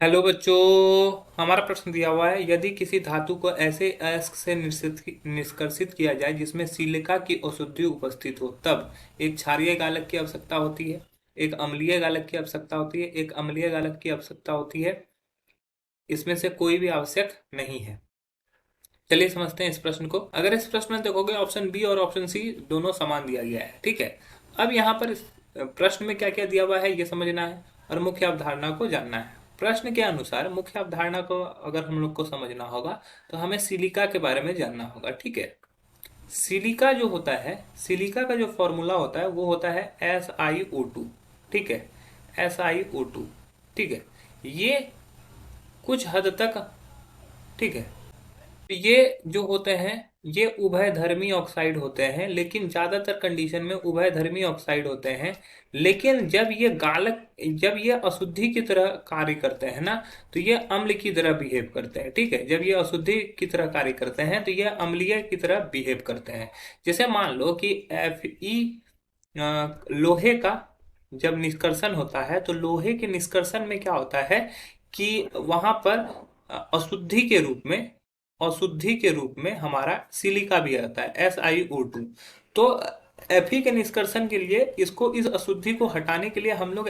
Hello बच्चों। हमारा प्रश्न दिया हुआ है, यदि किसी धातु को ऐसे अयस्क से निष्कर्षित किया जाए जिसमें सिलिका की अशुद्धि उपस्थित हो, तब एक क्षारीय गालक की आवश्यकता होती है, एक अम्लीय गालक की आवश्यकता होती है, एक अम्लीय गालक की आवश्यकता होती है, इसमें से कोई भी आवश्यक नहीं है। चलिए समझते हैं इस प्रश्न को। अगर इस प्रश्न में देखोगे, ऑप्शन बी और ऑप्शन सी दोनों समान दिया गया है। ठीक है, अब यहाँ पर इस प्रश्न में क्या क्या दिया हुआ है ये समझना है और मुख्य अवधारणा को जानना है। प्रश्न के अनुसार मुख्य अवधारणा को अगर हम लोग को समझना होगा तो हमें सिलिका के बारे में जानना होगा। ठीक है, सिलिका जो होता है, सिलिका का जो फॉर्मूला होता है वो होता है SiO2। ठीक है, SiO2। ठीक है, ये कुछ हद तक, ठीक है, ये जो होते हैं ये उभयधर्मी ऑक्साइड होते हैं, लेकिन ज्यादातर कंडीशन में उभयधर्मी ऑक्साइड होते हैं। लेकिन जब ये अशुद्धि की तरह कार्य करते हैं ना, तो ये अम्ल की तरह बिहेव करते हैं। ठीक है, जब ये अशुद्धि की तरह कार्य करते हैं तो ये अम्लीय की तरह बिहेव करते हैं। जैसे मान लो कि Fe लोहे का जब निष्कर्षण होता है तो लोहे के निष्कर्षण में क्या होता है कि वहां पर अशुद्धि के रूप में हमारा सिलिका भी आता है, SiO2। तो Fe के निष्कर्षण के लिए इस अशुद्धि को हटाने के लिए हम लोग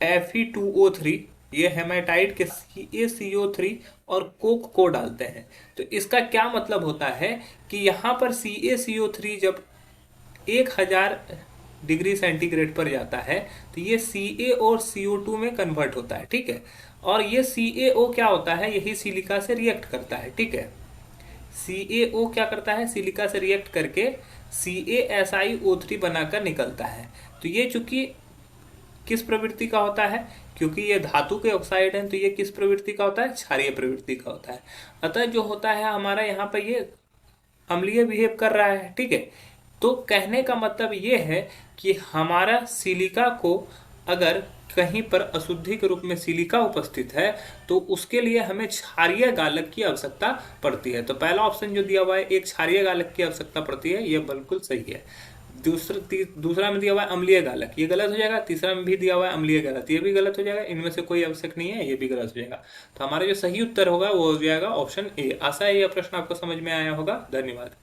Fe2O3, ये हेमाटाइट के CaCO3 और कोक को डालते हैं। तो इसका क्या मतलब होता है कि यहाँ पर CaCO3 जब 1000 डिग्री सेंटीग्रेड पर जाता है तो ये Ca और CO2 में कन्वर्ट होता है। ठीक है, और ये CaO क्या होता है, यही सिलिका से रिएक्ट करता है। ठीक है, CaO क्या करता है, सिलिका से रिएक्ट करके CaSiO3 बनाकर निकलता है। तो ये चूंकि किस प्रवृत्ति का होता है, क्योंकि ये धातु के ऑक्साइड हैं, तो ये किस प्रवृत्ति का होता है, क्षारीय प्रवृत्ति का होता है। अतः जो होता है हमारा यहाँ पर ये अम्लीय बिहेव कर रहा है। ठीक है, तो कहने का मतलब ये है कि हमारा सिलिका को अगर कहीं पर अशुद्धि के रूप में सिलिका उपस्थित है तो उसके लिए हमें क्षारीय गालक की आवश्यकता पड़ती है। तो पहला ऑप्शन जो दिया हुआ है, एक क्षारीय गालक की आवश्यकता पड़ती है, ये बिल्कुल सही है। दूसरा में दिया हुआ है अम्लीय गालक, ये गलत हो जाएगा। तीसरा में भी दिया हुआ है अम्लीय गालक, ये भी गलत हो जाएगा। इनमें से कोई आवश्यक नहीं है, ये भी गलत हो जाएगा। तो हमारा जो सही उत्तर होगा वो हो जाएगा ऑप्शन ए। आशा है यह प्रश्न आपको समझ में आया होगा। धन्यवाद।